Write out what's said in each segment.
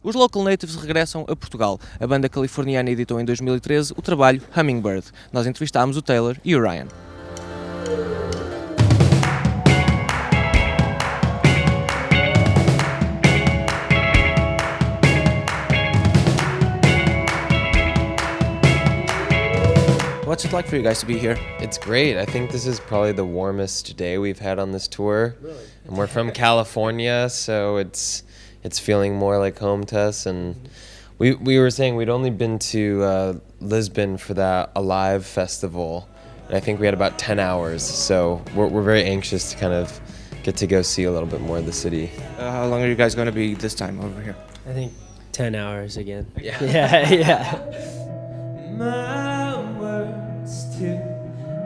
Os Local Natives regressam a Portugal. A banda californiana editou em 2013 o trabalho Hummingbird. Nós entrevistámos o Taylor e o Ryan. What's it like for you guys to be here? It's great. I think this is probably the warmest day we've had on this tour. Really? And we're from California, so it's feeling more like home to us. And we were saying we'd only been to Lisbon for that Alive festival, and I think we had about 10 hours. So we're very anxious to kind of get to go see a little bit more of the city. How long are you guys going to be this time over here? I think 10 hours again. Yeah. Yeah. My words to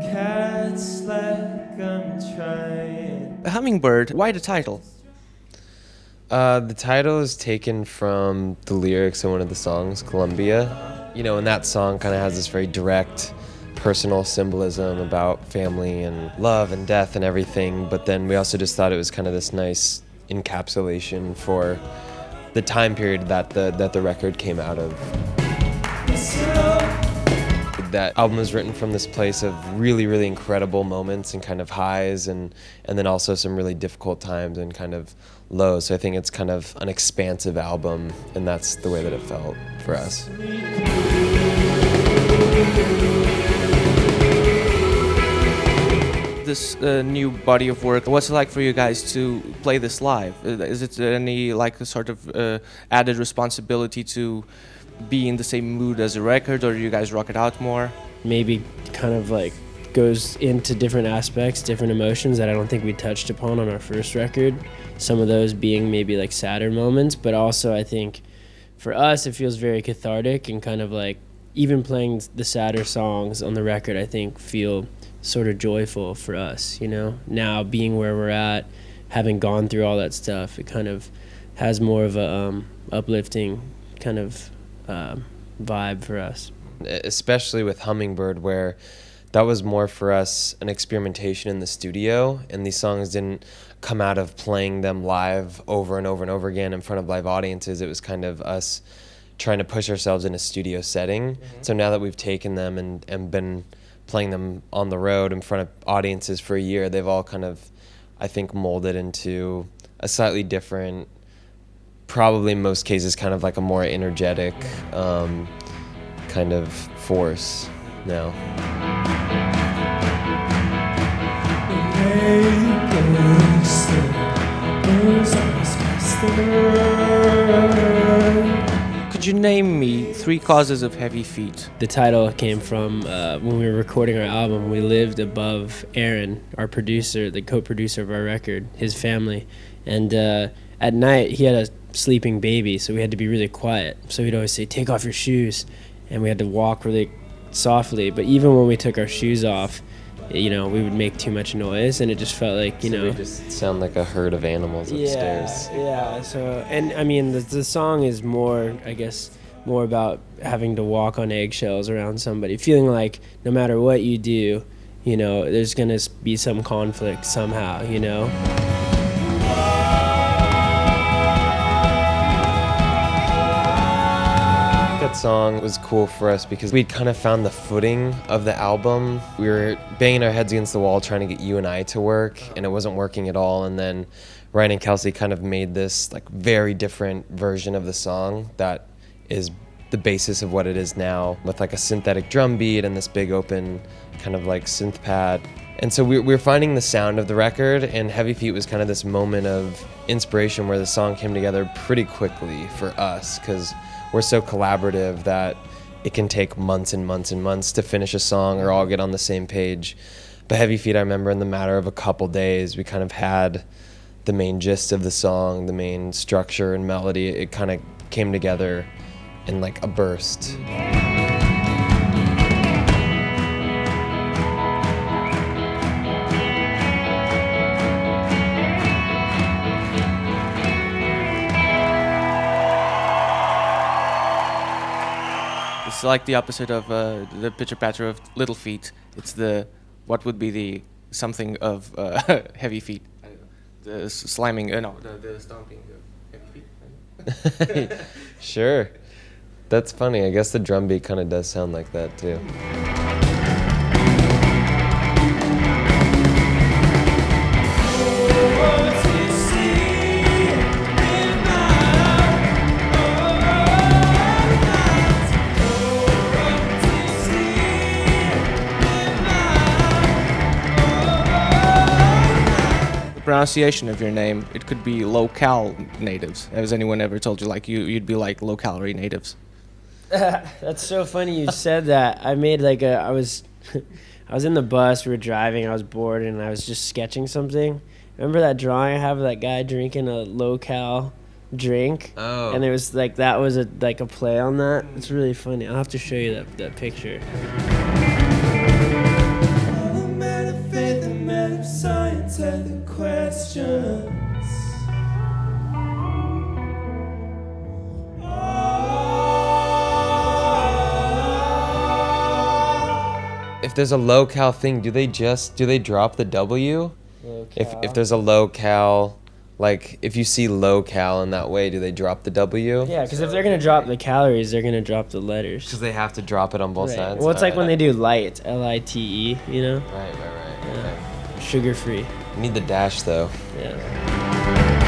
cats like I'm trying. Hummingbird, why the title? The title is taken from the lyrics in one of the songs, Columbia. You know, and that song kind of has this very direct personal symbolism about family and love and death and everything, but then we also just thought it was kind of this nice encapsulation for the time period that the record came out of. That album was written from this place of really, really incredible moments and kind of highs and then also some really difficult times and kind of lows. So I think it's kind of an expansive album, and that's the way that it felt for us. This new body of work, what's it like for you guys to play this live? Is it any like a sort of added responsibility to be in the same mood as a record, or do you guys rock it out more? Maybe kind of like goes into different aspects, different emotions that I don't think we touched upon on our first record. Some of those being maybe like sadder moments, but also I think for us it feels very cathartic and kind of like even playing the sadder songs on the record I think feel sort of joyful for us, you know? Now being where we're at, having gone through all that stuff, it kind of has more of a uplifting kind of vibe for us. Especially with Hummingbird, where that was more for us an experimentation in the studio, and these songs didn't come out of playing them live over and over and over again in front of live audiences. It was kind of us trying to push ourselves in a studio setting. Mm-hmm. So now that we've taken them and been playing them on the road in front of audiences for a year, they've all kind of, I think, molded into a slightly different, probably in most cases kind of like a more energetic kind of force now. Could you name me 3 causes of heavy feet? The title came from when we were recording our album. We lived above Aaron, our producer, the co-producer of our record, his family, and at night he had a sleeping baby, so we had to be really quiet. So he'd always say, "Take off your shoes," and we had to walk really softly. But even when we took our shoes off, you know, we would make too much noise, and it just felt like, you know, we just sound like a herd of animals upstairs. Yeah. So, and I mean, the song is more, I guess, more about having to walk on eggshells around somebody, feeling like no matter what you do, you know, there's gonna be some conflict somehow, you know. That song was cool for us because we'd kind of found the footing of the album. We were banging our heads against the wall trying to get You and I to work, and it wasn't working at all. And then Ryan and Kelsey kind of made this like very different version of the song that is the basis of what it is now, with like a synthetic drum beat and this big open kind of like synth pad. And so we were finding the sound of the record, and Heavy Feet was kind of this moment of inspiration where the song came together pretty quickly for us, because we're so collaborative that it can take months and months and months to finish a song or all get on the same page. But Heavy Feet, I remember in the matter of a couple days, we kind of had the main gist of the song, the main structure and melody. It kind of came together in like a burst. It's like the opposite of the pitter patter of little feet. It's the what would be the something of heavy feet. The slamming, the stomping of heavy feet. Sure. That's funny. I guess the drum beat kind of does sound like that too. Pronunciation of your name, it could be locale natives. Has anyone ever told you like you'd be like locality natives? That's so funny you said that. I made like I was in the bus, we were driving, I was bored, and I was just sketching something. Remember that drawing I have of that guy drinking a locale drink? Oh. And it was like, that was a play on that. It's really funny. I'll have to show you that picture. All a man of faith, a man of science, and the questions. If there's a locale thing, do they drop the W? If there's a locale, like if you see locale in that way, do they drop the W? Yeah, because if they're going to drop the calories, they're going to drop the letters. Because they have to drop it on both Right. sides? Well, it's like when they do light, L-I-T-E, you know? Right. Yeah. Okay. Sugar-free. You need the dash though. Yeah.